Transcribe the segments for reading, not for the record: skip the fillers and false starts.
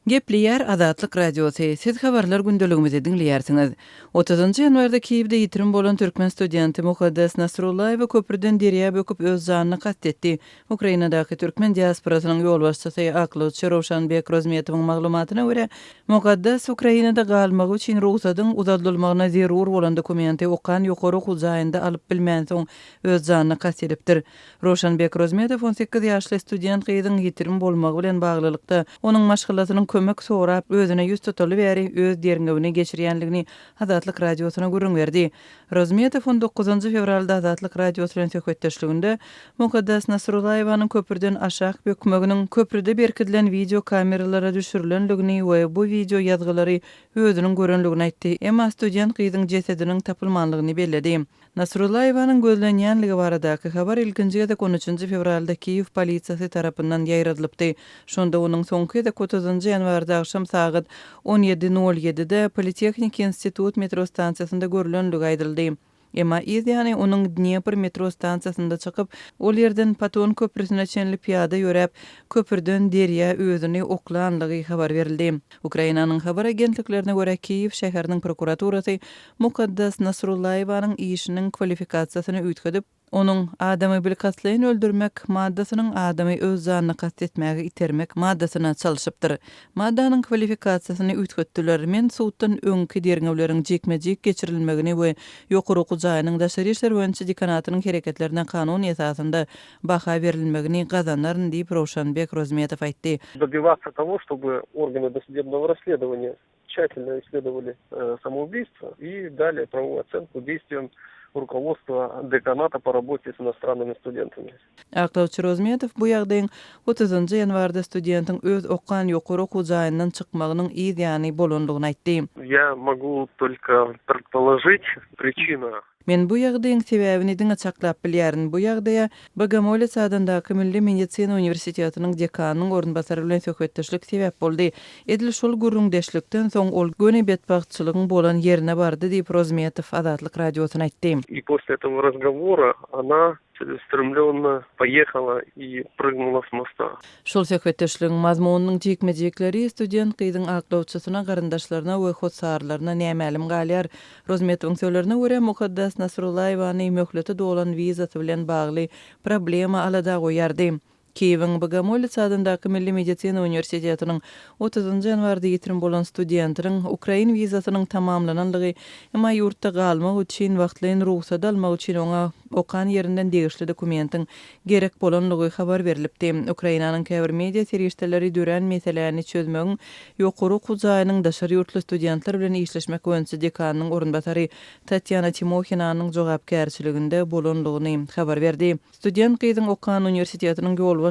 Gepliýär Azatlyk Radiosu. Siz habarlar gündeligimizi dinleýärsiňiz. 30-njy ýanwarda Kiýewde ýitirim bolan türkmen studenti Mukaddas Nasrullaýew köprüden derýä böküp öz janyny gatdetdi. Ukrainadaky türkmen diasporasynyň ýolbaşçysy Aklawçy Rowşanbek Rozmetowyň maglumatyna görä, Mukaddas Ukrainada galmagy üçin ruhsatyň uzatylmagyna zerur bolan dokumenti okan ýokary huzaýynda alyp bilmän soň öz janyny gatdedipdir. Rowşanbek Rozmetow 18 ýaşly student gyzyň ýitirim bolmagy bilen baglylykda onuň maşgalatynyň kömek sorap özüne ýüz tutuly bäri öz derňegini geçirýänligini Azatlyk Radiosyna görüň berdi. Rozmetow 19 fevralda Azatlyk Radiosu bilen söhbetdeşliginde Mukaddas Nasrullaýewaň köprüden aşak bökmeginiň köprüde berkidilen video kameralara düşürilenligini we bu video ýazgylary özüniň görenligini aýtdy. Emma student gyzyň jesediniň tapylmanlygyny belledi. Nasrullaýewaň gözlenýänligi baradaky habar ilkinji ýa-da 13 fevralda Kiýew polisiýasy tarapyndan ýaýradylypdy. Şonda onuň soňky ýa-da 30 ýanwarda akşam saat 17:07-de Politehnik institut metro stansiýasynda görülenligi aýdyldy. Emma ýa-ni onuň Dnepr metro stansiýasynda çykyp, ol ýerden Paton köprüsine çenli piýada ýörep, köprüden derýä özüni oklanlygy habar berildi. Ukrainanyň habar agentliklerine görä Kiýew şäheriniň prokuraturasy Mukaddas Nasrullaýewaň işiniň kwalifikasiýasyny üýtgedip, onuň adamy bir katlaýyn öldürmek maddasynyň adamy öz janyny gastetmäge itermek maddasyna çalyşypdyr. Maddanyň kwalifikasiýasyny üýtgetdiler. Men suwtdan öňki derňewleriň jekmejek geçirilmegini we ýokary huzaýynyň daşary işler boýunça dekanatynyň hereketlerine kanun esasında baha berilmegini gazanaryn diýip Rowşanbek Rozmetow aýtdy. Добиваться того, чтобы органы досудебного расследования тщательно исследовали самоубийство и дали правовую оценку действиям руководства деканата по работе с иностранными студентами. Aklawçy Rozmetow bu ýagdaýyň 30-njy ýanwarda studentiň öz okan ýokary huzaýyndan çykmagynyň ýa-ni bolanlygyny aýtdy. Я могу только предположить причину. Men bu ýagdaýyň sebäbini diňe çaklap bilýärin. Bu ýagdaýa Bogomolets sadandaky Milli Medisina Universitetining dekanynyň ornbasary bilen söhbetdeşlik sebäp boldy. Edil şol gürrüňdeşlikden soň ol göne betbagtçylygyň bolan ýerine bardy diýip Rozmetow Azatlyk Radiosyna aýtdy. И после этого разговора она целеустремленно поехала и прыгнула с моста. Şol söhbetdeşligiň mazmunynyň jekmejekleri student gyzyň aklawçysyna, garyndaşlaryna we hotsarlaryna nämälim galýar. Rozmetowyň söýlerine görä Mukaddas Nasrullaýewaň möhleti dolan wizasy bilen bagly problema alada goýardy. Kiýewiň Bogomolets sadandaky Milli Medisina Universitetiniň 30-njy ýanwarda ýitirim bolan studentiniň Ukrain wizasynyň tamamlananlygy, emma ýurtda galmak üçin wagtlaýyn ruhsat almak üçin oňa okan ýerinden degişli dokumentin gerek bolanlygy habar berilipdi. Ukrainanyň käbir media serişdeleri dören meselelerini çözmegiň ýokary huzaýynyň daşary ýurtly studentler bilen işleşmek boýunça dekanynyň ornbasary Tatyana Timohinanyň jogapkärçiliginde bolanlygyny habar berdi. Student gyzyň Okan Universitetiniň ýolbaşçylygy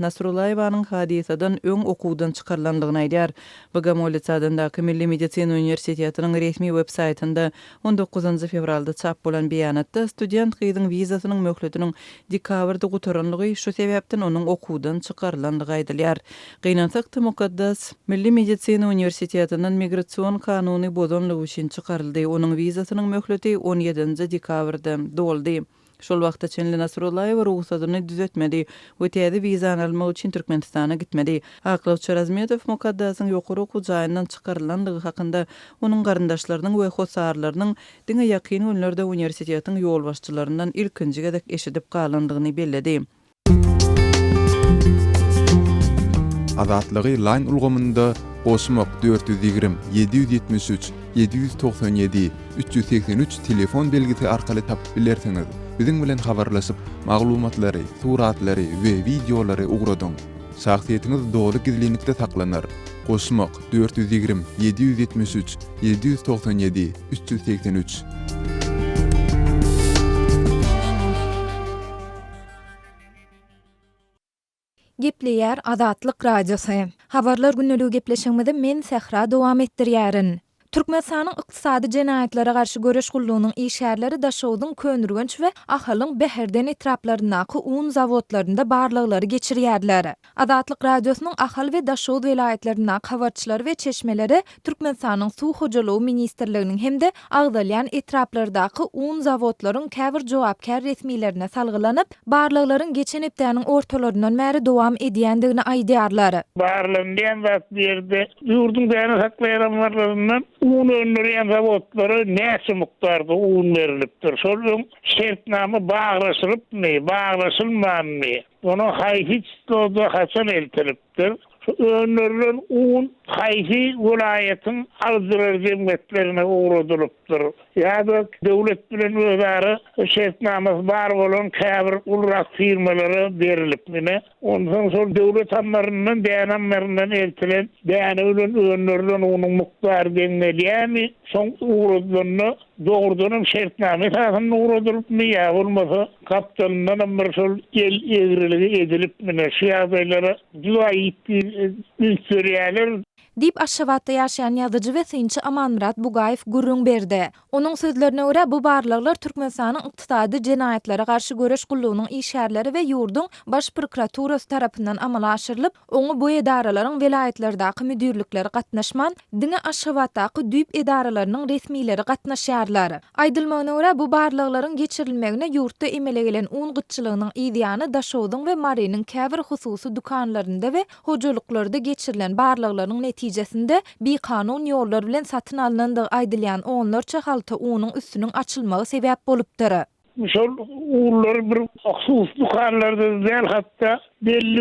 Nasrullaýewaň hadisadan öň okuwdan çykarlandygyny aýdýar. Bogomolets sadandaky Milli Medisina Universitetiniň resmi web-saýtynda 19 fevralda çap bolan beýanatda student gyzyň wizasynyň möhletiniň dekabrda gutaranlygy şu sebäpden onuň okuwdan çykarlandygy aýdylýar. Gynansak Mukaddas Milli Medisina Universitetiniň migrasiýon kanuny bozanlygy üçin çykaryldy. Onuň wizasynyň möhleti 17 dekabrda doldy. Şol wagtda çenli Nasrullaýew ruhsatyny düzeltmedi we täze wizany almak üçin Türkmenistana gitmedi. Aklawçy Rozmetow Mukaddasyň ýokary huzaýyndan çykarlandygy hakynda onuň garyndaşlarynyň we hotsarlarynyň diňe ýakyn günlerde universitetiň ýolbaşçylaryndan ilkinji gedek eşidip galandygyny belledi. Azatlygy line ulgamynda Goşmak 420 773 797 383 telefon belgisi arkaly tapyp bilersiňiz. Biziň bilen habarlaşyp maglumatlary, suratlary we videolary ugradyň. Şahsiýetiniz dogry gizlilikde saklanar. Goşmak 420 773 797 383. Gepleýär Azatlyk Radiosu. Habarlar günneligi gepleşigimizde men Sehra dowam etdirýärin. Türkmenistanyň ykdysady jenaýatlary garşy göreş gullugynyň işärleri daşowdyň könürgenç we ahalyň Beherden etraplarynaky un zawodlarynda barlyklary geçirýärler. Adatlyk radiosynyň ahal we daşowd welaýetlerine habarçylary we çeşmeleri Türkmenistanyň Suw hojalygy ministrliginiň hemde Agdalýan etraplaryndaky un zawodlaryň käbir jogapkär resmilerine salgylanyp, barlyklaryň geçen hepdäniň ortalaryndan bäri dowam edýändigini aýdýarlar. Barlığın zat yerde yurdun değerini saklayanlarından un önleyen zavodları neyse miktarda un veriliptir. Sonra şartname bağlaşılıp mı, bağlaşılmam mı? Onu hiç doğduğu hasan eltiliptir. Önlerilen un hayfi vilayetin azdırar cemiyetlerine uğradılıptır. Ya da devlet bilen özarı şartnamesi var olan kabir ulrak firmaları verilip mine. Ondan sonra devlet hamlarından dayananlarından eltilen dayanılan önlerilen onun miktarı deniliyemi son uğradılığını doğrudanın şartnamesi hakkında uğradılıp mı ya olmasa kaptanından ama sol el eğriliği edilip mine. Şiyadaylara duayip müstüriyerler Dip Aşgabatda ýaşaýan ýazyjy we synçy Amanmurat Bugaýew gurrun berdi. Onuň sözlerine görä bu barlyklar Türkmenistanyň ykdysady jenaýatlary garşy göreş gullugynyň işärleri we ýurdun baş prokuraturasy tarapyndan amala aşyrylyp, oňa bu edaralaryň welaýetlerdaky müdürlikleri gatnaşman, diňe Aşgabatdaky düýp edaralarynyň resmileri gatnaşýarlar. Aýdylmagyna görä bu barlyklaryň geçirilmegine ýurtda emele gelen un gytçylygynyň ýa-da daşowdyň we marynyň käbir hususy dukanlarynda we hojalyklarda geçirilen barlyklaryň netijesinde bir kanun ýollar bilen satyn alynandygy aýdylýan onlarça halta unyň üstüniň açylmagy sebäp bolupdyr. Şol uğurlar bir aksus dukanlarda değil hatta belli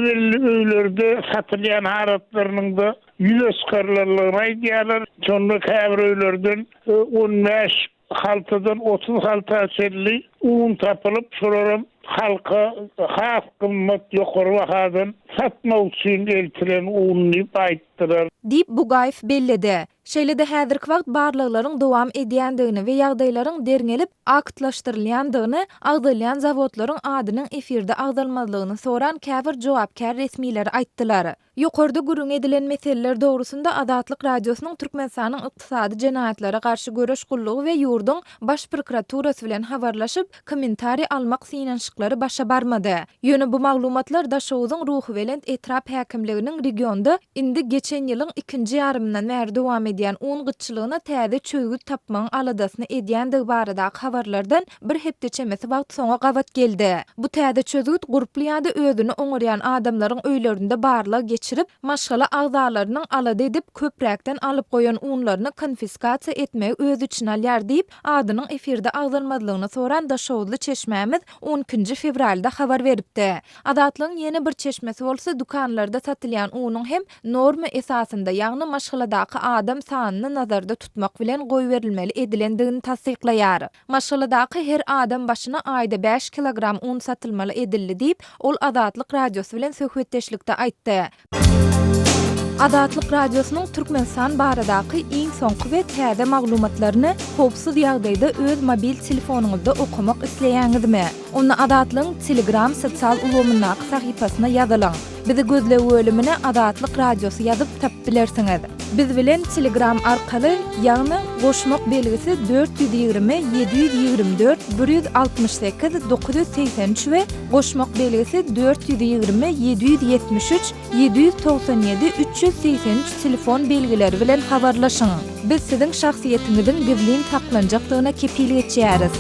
öýlerde satylýan haratlarynyň da ýüzeskarlarlygyny aýdýarlar. Sonra käbir öýlerden 15 haltadan 30 halta çelli un tapylyp şolaryň halka has kymmat ýokary bahadan satmak üçin eltilen uny aýtdylar. Dip Bugaýew bellidi. Şeýle-de häzirki wagt barlyklaryň dowam edýändigini we ýagdaýlaryň derňelip aktlaşdyrylýandygyny, agdalýan zawodlaryň adynyň efirde agdalmalygyny soran käbir jogapkär resmiler aýtdylar. Ýokarda gurrun edilen meseleler dogrusunda Adatlyk radiosynyň Türkmenistanyň ykdysady jenaýatlary garşy göreş gullugy we ýurdun baş prokuraturasy bilen habarlaşyp, kommentari almak synanşyklary başa barmady. Ýöne bu maglumatlar daşowdyň Ruhy Welent etrap häkimliginiň regionda indi geçen ýylyň 2-nji ýarymyndan bäri dowam edýän un gytçylygyna täze çöýgüt tapmagyň aladasyny edýändigi baradaky habarlardan bir hepde çemesi wagt soňa gawat geldi. Bu täze çöýgüt guruply ýa-da özüni oňarýan adamlaryň öýlerinde barlyk geçirip, maşgala agdalarynyň alada edip köpräkden alyp goýan unlaryny konfiskasiýa etmegi öz üçin alýar diýip adynyň efirde agdalmadygyny soran daşowdly çeşmämiz 12-nji fevralda habar beripdi. Adatlyň ýene bir çeşmesi bolsa dukanlarda satylýan unyň hem norma esasynda ýagny maşgaladaky adam sanyny nazarda tutmak bilen goý berilmeli edilendigini tasdiklaýar. Maşgaladaky her adam başyna aýda 5 kilogram un satylmaly edildi diýip ol Adatlyk radiosy bilen söhbetdeşlikde aýtdy. Adatlyk radiosynyň Türkmenistan baradaky iň soňky we täze maglumatlaryny howpsuz ýagdaýda öz mobil telefonuňyzda okumak isleýäňizmi? Onu Adatlyň Telegram sosial ulgamynyň sahypasyna ýazylaň. Bizi gözlegi bölümine Adatlyk radiosu ýazyp tap bilersiňiz. Biz bilen Telegram arkaly ýagny goşmak belgisi 420 724 168 983 we goşmak belgisi 420 773 797 383 telefon belgileri bilen habarlaşyň. Biz siziň şahsiýetiňiziň gizlin saklanjakdygyna kepillik etýäris.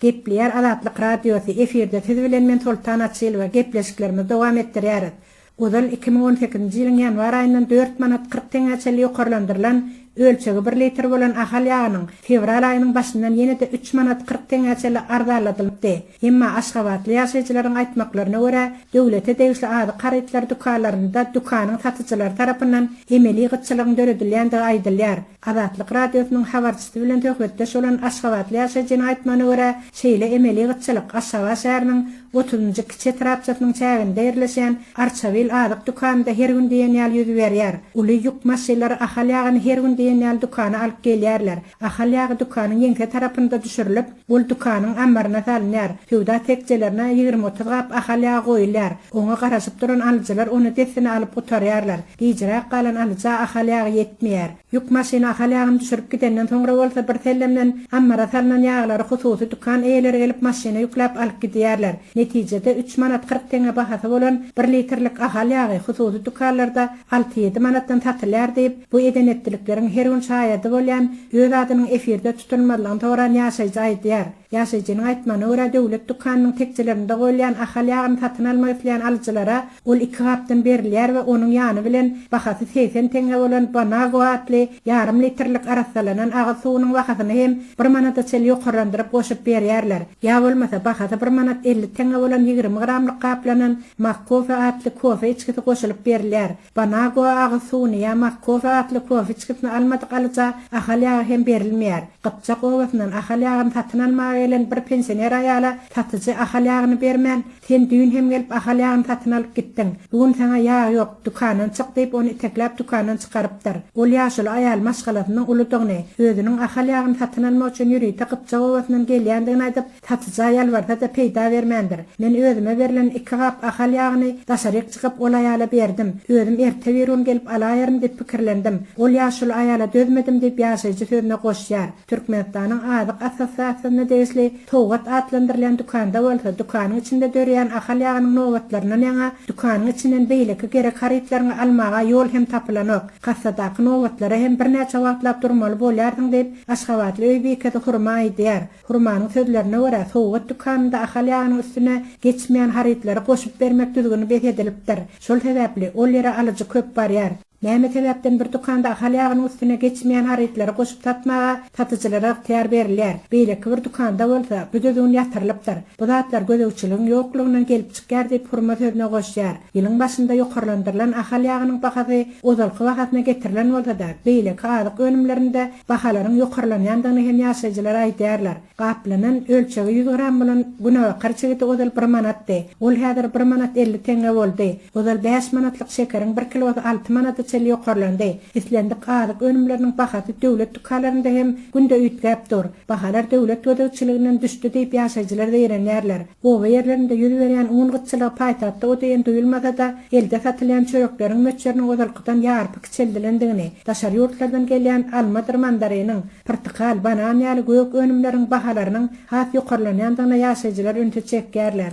Gepleýär Adatlyk radiosu efirde siz bilen men Sultan Açyl we gepleşiklerimiz dowam etdirýäris. Ozal 2018-nji ýylyň ýanwar aýyndan 4 manat 40 teňäçe ýokarlandyrylan ölçegi 1 litr bolan ahal ýagynyň fevral aýynyň başyndan ýene-de 3 manat 40 teňäçe arzaladyldy. Emma Aşgabatly ýaşaýjylaryň aýtmaklaryna görä, döwlete degişli ady garytlar dukanlarynda dukanyň satyjylary tarapyndan emeli gytçylygyň döredilýändigi aýdylýar. Adatlyk radiosynyň habarçysy bilen töhbetdeş bolan Aşgabatly ýaşaýjynyň aýtmagyna görä, şeýle emeli gytçylyk Aşgabat şäheriniň 30-njy kiçe trapçatynyň çäginde ýerleşen Arçavil adyk dukanda her gün diýen ýaly ýüz berýär. Uly ýük maşynlary ahal ýagyny her gün diýen ýaly dukana alyp gelýärler. Ahal ýagy dukanyň ýeňke tarapynda düşürilip, bol dukanyň ambaryna salynýar. Töwda tekçelerine 20-30 gap ahal ýagy goýulýar. Oňa garaşyp duran alyjylar onu desine alyp gutarýarlar. Giýjirak galan alyja ahal ýagy ýetmeýär. Yük maşyna ahal ýagyny düşürip gidenden soňra bolsa bir tellemden ambara salynan ýaglary hususy dukan eýleri gelip maşyna ýüklep alyp gidýärler. Netijede 3 manat 40 teňe bahasy bolan 1 litrlik ahal ýagy hususy dukanlarda 6-7 manatdan satylýar diýip bu edenetdilikleriň her gün şaýady bolýan öz adynyň efirde tutulmalygyny toran ýaşaýjy aýdýar. Ýaşaýjynyň aýtmany görä döwlet dukanynyň tekçelerinde goýulan ahal ýagyny satyn almak isleýän alyjylara ol 2 hapdan berilýär we onuň ýany bilen bahasy 80 teňe bolan Banago atly yarım litrlik arasalanan agy suwunyň bahasyny hem 1 manata çel ýokarandyryp goşup berýärler. Ýa bolmasa bahasy 1 manat 50 teňe bolan 20 gramlyk gaplanan Makkofe atly kofe içkisi goşulyp berilýär. Banago agy suwuny ýa Makkofe atly kofe içkisini almadyk alyja ahal ýagy hem berilmeýär. Gypçak owasynyň ahal ýagyny satyn almagy elen bir pensioner aýala satyjy ahal ýagyny bermän, sen düýün hem gelip ahal ýagyny satyn alyp gitdiň. Bugun sana ýag ýok, dukanyň çyk diýip onu iteklep dukanyň çykarypdyr. Ol ýaşul aýal maşgalatynyň uludygyny, özüniň ahal ýagyny satyn almak üçin ýürüýte Gypçak owasynyň gelýändigini aýdyp satyjy aýal barda da peýda bermändir. Men özüme berilen 2 gap ahal ýagyny daşaryk çykyp ol aýala berdim. Özüm erte berun gelip alaýarym diýip pikirlendim. Ol ýaşul aýala dözmedim diýip ýaşaýjy sözüne goşýar. Türkmenistanyň adyk asosiasiýasyna degişli Towgat atlandyrylan dukanda bolsa dukanyň içinde dörýän ahal ýagynyň nowatlaryny ýa dukanyň içinden beýleki gerek haritlaryny almaga ýol hem tapylanok. Kassadaky nowatlara hem bir näçe wagtlap durmaly bolýardyň diýip Aşgabatly öýbekede hurma aýdýar. Hurmanyň sözlerine görä Towgat dukanynda ahal ýagynyň üstüne geçmeýän haritlary goşup bermek düzgünü beýedilipdir. Şol sebäpli ol ýere alyjy köp barýar. Näme sebäpden bir dukanda ahal ýagynyň üstüne geçmeýän haritlary goşup satmaga satyjylara ýar berilýär. Beýleki bir dukanda bolsa bu düzgün ýatyrylypdyr. Bu zatlar gödäwçiligiň ýoklugynyň gelip çykýar diýip hurma sözüne goşýar. Ýylyň başynda ýokarlandyrylan ahal ýagynyň bahasy uzalky wagtna getirilen bolsa da beýleki adyk önümlerinde bahalaryň ýokarlanýandygyny hem ýaşaýjylar aýdýarlar. Gaplanan ölçegi 100 gram bolan günawa garçygy uzal 1 manatdy. Ol häzir 1 manat 50 teňe boldy. Uzal 5 manatlyk şekeriň 1 kilosu 6 manat çel ýokarlandy. Islendik adyk önümleriniň bahasy döwlet dukanlarynda hem günde üýtgäpdir. Bahalar döwlet gödäwçiliginden düşdi diýip ýaşaýjylar berenýärler. Bu ýerlerinde ýüz berýän uňgyçylyk paýtatda ödeýän duýulmasa da elde satylýan çörekleriň möçleriniň ozalkydan ýarpyk çeldilendigini, daşary ýurtlardan gelýän alma mandarynyň, portakal, banan ýaly gök önümleriň bahalarynyň has ýokarlanýandygyna ýaşaýjylar ünte çekýärler.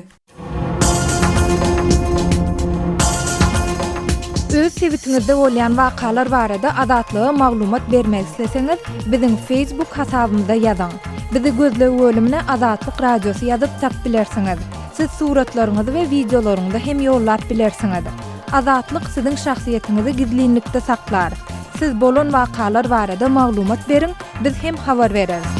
Öz sewitingizde bolýan wakalar barada adatlyga maglumat bermek isleseňiz, biziň Facebook hasabymyza ýazyň. Bizi gözlegi bölümine Azatlyk Radiosu ýazyp tap bilersiňiz. Siz suratlaryňyzy we videolaryňyzy hem ýollap bilersiňiz. Azatlyk siziň şahsiýetiniňizi gizlinlikde saklar. Siz bolan wakalar barada maglumat beriň, biz hem habar bereriz.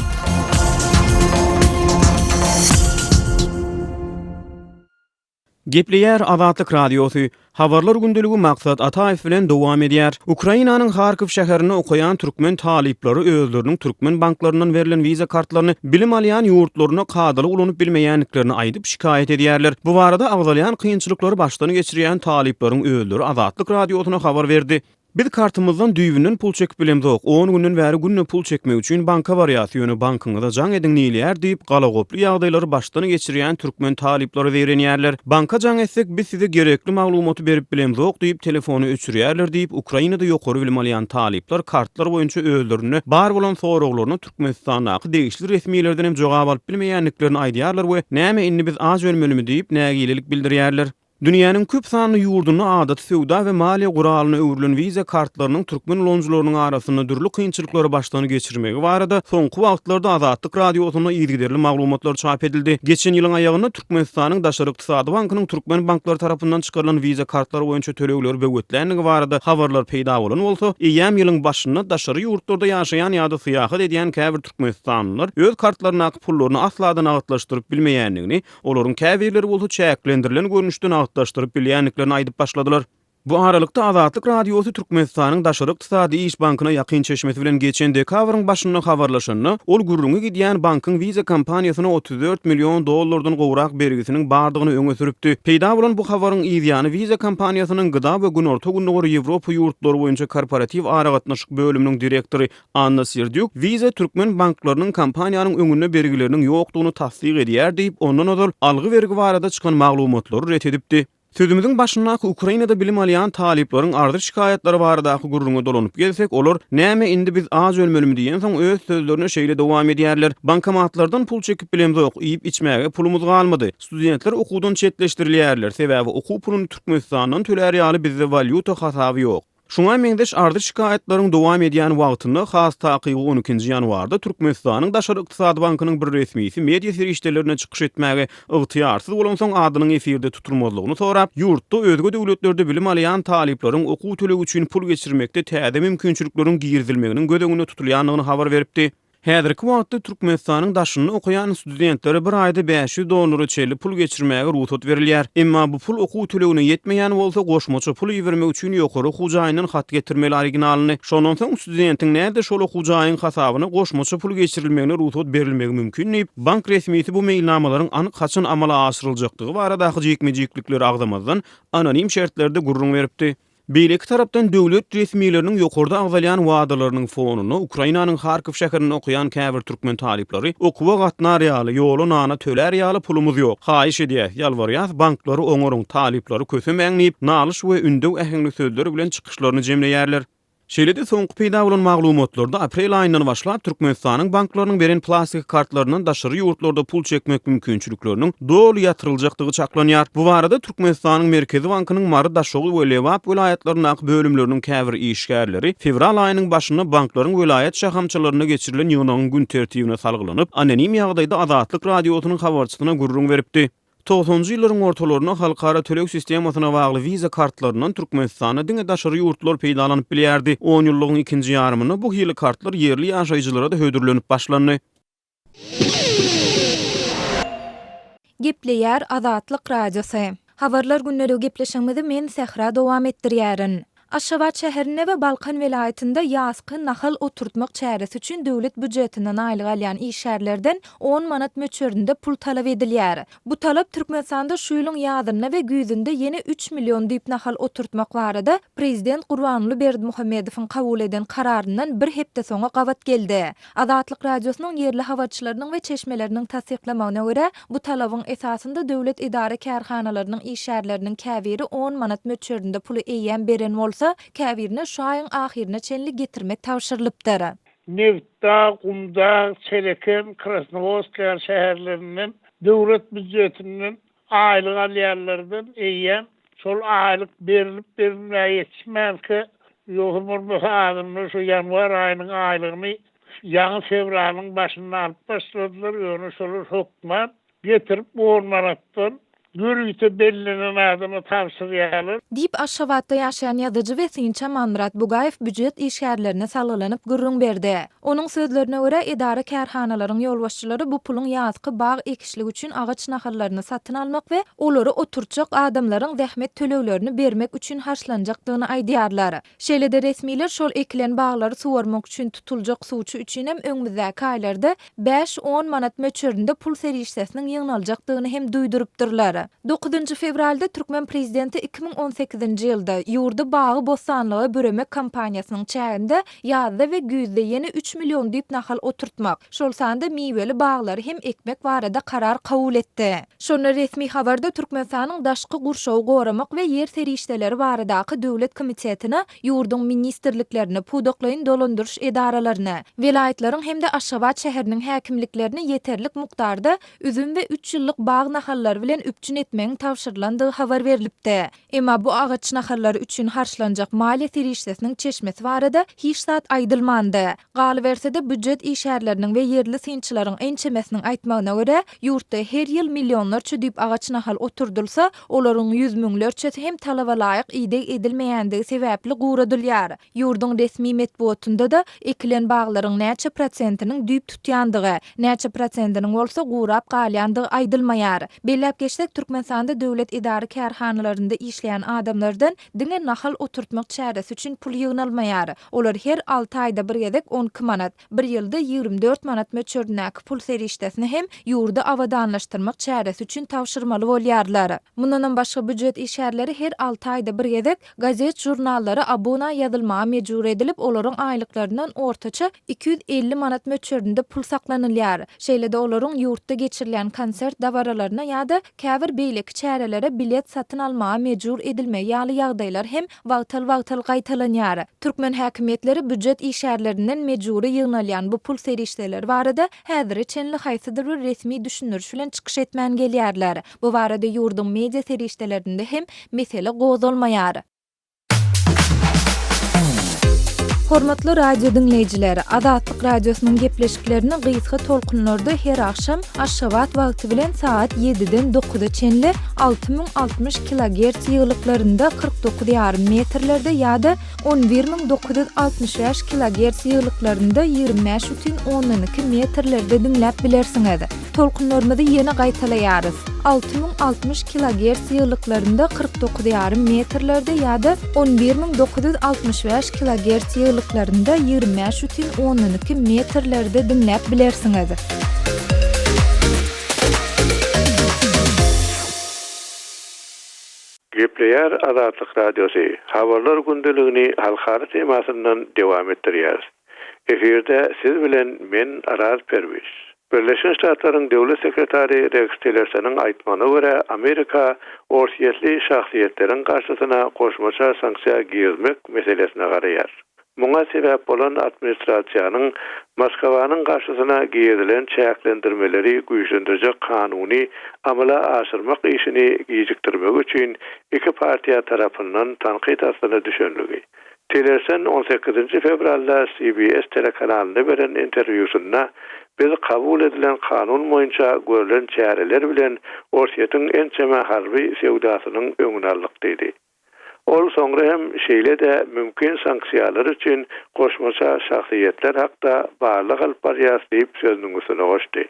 Gepleýär Azatlyk Radiosu. Habarlar gündüligi maksat Ataýew bilen dowam edýär. Ukrainanyň Harkiv şäherine okuyan türkmen talyplary özleriniň türkmen banklarynyň berilen viza kartlaryny bilim alýan ýurtlaryna kadaly ulanyp bilmeýänliklerini aýdyp şikayet edýärler. Bu barada agdalýan kynçylyklary başdan geçirýän talyplaryň özleri Azatlyk Radiosyna habar berdi. Biz kartymyzdan düýbünden pul çekip bilemdik. 10 günden bäri günne pul çekmek üçin banka wariatyny bankyňyza jaň ediň diýilýär diýip galagoply ýagdaýlary başdan geçirýän türkmen talyplary berenýärler. Banka jaň etsek biz size gerekli maglumaty berip bilemdik diýip telefonu öçürýärler diýip Ukrainada ýokary bilim alýan talyplar kartlar boýunça özlerini bar bolan soraklaryny Türkmenistanaky degişli resmiýetlerden hem jogap alyp bilmeýänliklerini aýdýarlar we näme inni biz az ölmelimi diýip nägilelik bildirýärler. Dünýäniň köp sanly ýurduny adat, sowda we maliýe guralyny öwrülen viza kartlarynyň türkmen ulanyjylarynyň arasynda dürli kynçylyklary başdan geçirmegi barada soňky wagtlarda Azatlyk Radiosyna ýygyderli maglumatlar çap edildi. Geçen ýylyň aýagynda Türkmenistanyň Daşary Ykdysady bankynyň türkmen banklary tarapyndan çykarylan viza kartlary boýunça tölegler böwretlänligi barada habarlar peýda bolan bolsa, ýam ýylyň başynda daşary ýurtlarda ýaşaýan ýa-da syýahat edýän käbir türkmenistanlylar öz kartlaryny pullaryny asladan agtlaşdyryp bilmeýänligini, olaryň käbirleri bolsa çäklendirilen görnüşden agtlaşdyryp bilýänliklerini aýdyp başladylar. Bu aralykda Azatlyk Radiosu Türkmenistanyň Daşary Ykdysady İş Bankyna ýakyn çeşmesi bilen geçen dekabrň başynda habarlaşanyny, ol gurrungy gidýän bankyň Visa kompaniýasyna $34 milyon gowrak bergisiniň bardygyny öňe süripdi. Peýda bolan bu habaryň ýa Visa kompaniýasynyň gyda we günorta günleri Ýewropa ýurtlary boýunça korporativ aragatnaşyk bölüminiň direktori Anna Serdyuk, Visa türkmen banklarynyň kompaniýanyň öňüne bergileriniň ýokdugyny tasdyk edýär diýip, ondan öňe algy bergi barada çykan maglumatlary ret edipdi. Sözümüzün başyndaky Ukrainada bilim alýan talyplaryň ardy şikayetlary baradaky gurrunga dolanyp gelsek, olar näme indi biz az ölmelimi diýen soň öz sözlerine şeýle dowam edýärler. Bankomatlardan pul çekip bilemzok, iýip içmäge pulumuz galmady. Studentler okuwdan çetleşdirilýärler, sebäbi okuw puluny Türkmenistanyň töler ýaly bizde valyuta hasaby ýok. Şuňa meňdeş ardy şikayetlaryň dowam edýän wagtynda has takygy 12-nji ýanwarda Türkmenistanyň Daşary Ykdysady Bankynyň bir resmisi media serişdelerine çykyş etmäge ygtyýarsyz bolan soň adynyň efirde tuturmazlygyny sorap, ýurtda özge döwletlerde bilim alýan talyplaryň okuw төлegi üçin pul geçirmekde täze mümkinçilikleriň girdilmeginiň gödeňine tutulýanlygyny habar beripdi. Häzirki wagtda Türkmenistanyň daşyny okuyan studentlere bir aýda $500 çeli pul geçirmäge ruhsat berilýär. Emma bu pul okuw tölegine ýetmeýän bolsa, goşmaça pul ýermek üçin ýokary hujaýynyň hat getirmeli originalyny. Şondan soň studentiň näde şol hujaýyň hasabyna goşmaça pul geçirilmegine ruhsat berilmegi mümkin diýip, bank resmiýeti bu meýilnamalaryň anyk haçan amala aşyryljakdygy baradaky jekme-jeklikleri agdamazdan anonim şertlerde gurrun beripdi. Beýleki tarapdan döwlet resmiýetleriniň ýokarda agzalýan wagdalarynyň fonuny Ukrainanyň Harkiv şäherinde okuyan käbir türkmen talyplary okuwa gatnar ýaly, ýoly nana töler ýaly pulumuz ýok. Haýyş edýär, ýalbarýar banklary oňaryň talyplary kösemäňnip, nalyş we ündew ähengli sözleri bilen çykyşlaryny jemleýärler. Şeýlede soňky peýda bolan maglumatlarda aprel aýyndan başlap Türkmenistanyň banklarynyň beren plastik kartlarynyň daşary ýurtlarda pul çekmek mümkinçilikleriniň doly ýatyryljakdygy çaklanýar. Bu barada Türkmenistanyň Merkezi Bankynyň Mary Daşogy we Lewap vilayatlarynyň bölümleriniň käbir işgärleri fevral aýynyň başynda banklaryň vilayat şahamçylaryna geçirilen ýygynyň gün tertibine salgylanyp, anonim ýagdaýda Azatlyk Radiosynyň habarçysyna gurrun beripdi. 90-njy ýyllaryň ortalaryna halkara töleg sistemasyna bagly Visa kartlarynyň Türkmenistana diňe daşary ýurtlar peýdalanyp bilýärdi. 10 ýyllygyň ikinji ýarymyny bu hili kartlar yerli ýaşaýjylara da hödürlenip başlandy. Gepleýär Azatlyk Radiosu. Habarlar günleri gepleşigimizi men Sehra dowam etdirýärin. Aşgabat şäherine we Balkan welaýatynda ýazky nahal oturtmak çäresi üçin döwlet büdjetinden aýlyk alýan işgärlerden 10 manat möçberinde pul talap edilýär. Bu talap Türkmenistanda şu ýylyň ýazyna we güýzünde ýene 3 milyon diýip nahal oturtmak barada Prezident Gurbanly Berdimuhammedowyň kabul eden kararyndan bir hepde soňa gawat geldi. Azatlyk Radiosynyň yerli habarçylarynyň we çeşmeleriniň tasdiklamagyna görä, bu talabyň esasynda döwlet idare kärhanalarynyň işgärleriniň käbiri 10 manat möçberinde puly eýen beren bolsa, käbirine şu aýyň ahirine çenli getirmek tawşyrylypdyr. Neftda, Gumda, Çeleken, Krasnovodskaya şäherlerinden döwlet büdjetinden aýlyk alýanlardan eýen şol aýlyk berilip berilmäge ýetişmälki ýokmur şu ýanwar aýynyň aýlygyny ýaňy fevralyň başynda alyp başladylar, ýöne şol hukmat getirip 10 manatdan Gürüýte bellenen adamy tawşyrýarlar. Dip Aşgabatda ýaşaýan ýazyjy we Sinça Manrat Bugayew büdjet işgärlerine salgylanyp gurrun berdi. Onuň sözlerine görä idare kärhanalaryň ýolbaşçylary bu puluň ýazky bag ekişlik üçin agaç nahallaryny satyn almak we olary oturjak adamlaryň zähmet töleglerini bermek üçin harçlanjakdygyny aýdýarlar. Şeýlede resmiler şol ekilen baglary suwarmak üçin tutuljak suwçu üçin hem öňümüzdäki aýlarda 5-10 manat möçberinde pul serişdesiniň ýygnaljakdygyny hem duýdurypdyrlar. 9 fevralda Türkmen prezidenti 2018-nji ýylda ýurda bagy bostanlygy böremek kampaniýasynyň çäginde ýazda we güýzde ýene 3 milyon diýip nahal oturtmak, şol sanda miweli baglary hem ekmek barada karar kabul etdi. Şonu resmi habarda Türkmenistanyň daşky gurşawy goramak we ýer serişdeleri baradaky döwlet komitetine ýurdun ministrliklerini pudoklaýyn dolandyryş edaralaryny, vilayatlaryň hem de Aşgabat şäheriniň häkimliklerini ýeterlik mukdarda üzüm we 3 ýyllyk bag nahallary bilen üpçün etmeň tawşyrylandygy habar berilipdi. Emma bu agaç nahallary üçin harçlanjak maliýet serişdesiniň çeşmesi barada hiç zat aýdylmandy. Galy bersede büdjet işgärleriniň we yerli synçylaryň ençemesiniň aýtmagyna görä, ýurtda her ýyl milyonlarça diýip agaç nahal oturdylsa, olaryň 100 müňlerçesi hem talaba laýyk ide edilmeýändigi sebäpli guradylýar. Ýurdun resmi medeniýetinde da ekilen baglaryň näçe prosentiniň düýüp tutýandygy, näçe prosentiniň bolsa gurap galýandygy aýdylmaýar. Bellep geçsek Türkmenistanda döwlet idary kärhanalarynda işleýän adamlardan diňe nahal oturtmak çäresi üçin pul ýygnalmaýar. Olar her 6 aýda bir gezek 12 manat, bir ýylda 24 manat möçürdäki pul serişdesini hem ýurda awadanlaşdyrmak çäresi üçin tawşyrmaly bolýarlar. Mundan başga büdjet işgärleri her 6 aýda bir gezek gazet jurnallara abona ýazylmaga mejbur edilip olaryň aýlyklaryndan ortaça 250 manat möçürdinde pul saklanylýar. Şeýle-de olaryň ýurtda geçirilen konsert dawaralaryna ýa-da käbir beýleki çärelere bilet satyn almaga mejbur edilme ýaly ýagdaýlar hem wagtal gaýtalanýar. Türkmen häkimetleri büdjet işgärlerinden mejburi ýygnalýan bu pul serişdeler barada häzir çenli haýsydyr bir resmi düşünürüş bilen çykyş etmän gelýärler. Bu barada ýurdun media serişdelerinde hem mesele gozulmaýar. Hormatly radio dinleýijileri, Azatlyk radiosynyň gepleşiklerini gysga tolkunlarda her akşam Aşgabat wagty bilen saat 7-den 9-a çenli 6060 kHz ýyglyklarynda 49,5 metrlerde ýa-da 11965 kHz ýyglyklarynda 25,12 metrlerde dinläp bilersiňiz. Tolkunlarymyzy ýene gaýtalaýarys. 6060 kHz ýyglyklarynda 49,5 metrlerde ýa-da 11965 kHz ýyglyklarynda 25,12 metrlerde dinläp bilersiňiz. Gepleýär Azatlyk radiosu. Habarlar gündeligini halkara temasyndan dowam etdirýär. Eferde siz bilen men Araz Perwiş. Birleşen Ştatlaryň döwlet sekretary Rex Tillersonyň aýtmanyna görä, Amerika orsiýetli şahsiýetleriň garşysyna goşmaça sanksiýa giyirmek meselesine garaýar. Muňa sebäp bolan administrasiýanyň Moskwanyň garşysyna giýilen çäklendirmeleri güýçlendirjek kanuny amala aşyrmak işini giýjikdirmek üçin iki partiýa tarapyndan tanqid astyna düşenligi. Tillerson 18 fevralda CBS telekanalyna beren interwýusynda biz kabul edilen kanun boýunça görülen çäreler bilen orsiýetin ençeme harby sewdasynyň öňüne aldyk dedi. Ol soňra hem şeýle-de mümkin sanksiýalar üçin goşmaça şahsiýetler hakda barlyk alyp barýar diýip sözüniň üstüne goşdy.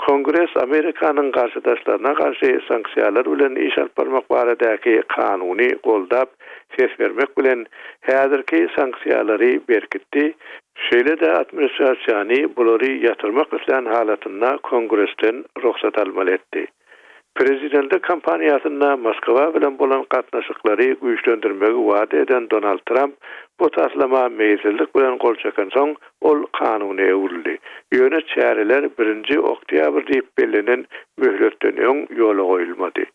Kongres Amerikanyň garşydaşlaryna garşy sanksiýalar bilen iş alyp barmak baradaky kanuny goldap ses bermek bilen häzirki sanksiýalary berkitdi. Şeýle-de administrasiýany bulary ýatyrmak bilen halatynda Kongresden ruhsat almaly etdi. Prezidenti kampaniýasynda Moskwa bilen bolan gatnaşyklary güýçlendirmegi wada eden Donald Trump bu taslama meýillik bilen gol çeken soň ol kanuny ewrildi. Ýöne çäreler 1-nji oktyabr diýip belenen möhletden öň ýola goýulmady.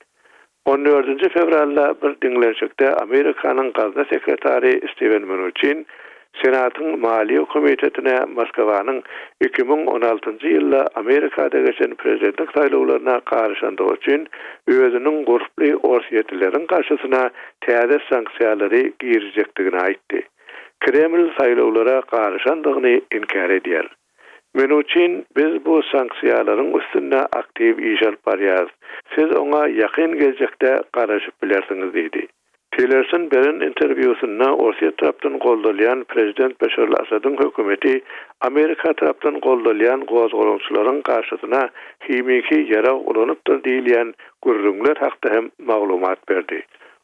14 fevralda bir dinlenşikde Amerikanyň gazda sekretary Steven Mnuchin Senatyň Maliýe Komitetine Moskwanyň 2016-njy ýylda Amerikada geçen prezidentlik saýlawlaryna garşandygy üçin özüniň gurply orsiýetleriň garşysyna täze sanksiýalary girjekdigini aýtdy. Kreml saýlawlara garşandygyny inkar edýär. Mnuchin biz bu sanksiýalaryň üstünde aktiw iş alyp barýar. Siz oňa ýakyn geljekde garaşyp bilersiňiz diýdi. Tillerson beren interwýusynda Orsiýet tarapdan goldalýan prezident Beşar al-Asadyň hökümeti Amerika tarapdan goldalýan gozgolçylaryň garşysyna himiki ýarag ulanypdyr diýilýän gürrüňler hakda hem maglumat berdi.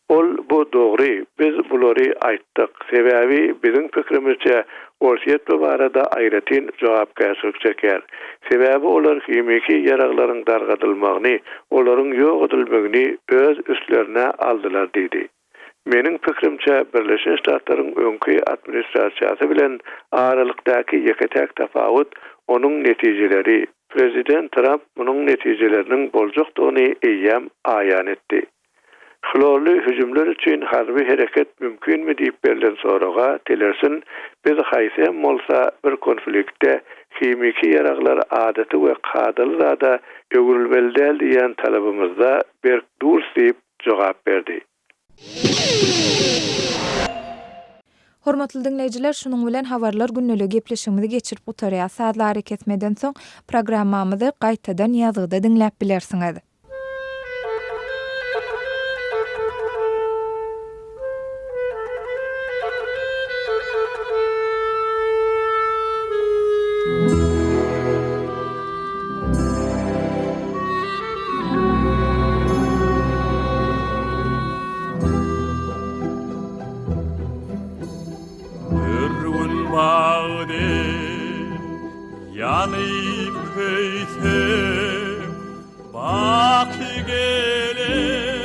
Ol bu dogry, biz bulary aýtdyk. Sebäbi biziň pikirimizçe Orsiýet bu barada aýratyn jogapkärçilik çeker. Sebäbi olar himiki ýaraglaryň dargadylmagyny, olaryň ýok edilmegini öz üstlerine aldylar diýdi. Meniň pikirimçe Birleşen Ştatlaryň öňki administrasiýasy bilen aralykdaky ýeketek tafawut onuň netijeleri. Prezident Trump munyň netijeleriniň boljokdygyny eýýäm aýan etdi. Xlorly hüjümler üçin harby hereket mümkinmi diýip berilen soraga Tillerson biz haýsem bolsa bir konfliktde himiki ýaraglar adaty we kadyllarda öwrülmeli diýen talabymyzda bir dur diýip jogap berdi. Hormatly dinleyijiler, şunuň bilen habarlar günneligi gepleşigimizi geçirip utarýar. Saatlar ketmeden soň programmamyzy gaýtadan ýazgyda dinläp bilersiňiz. dağde yanıp köysem bak gele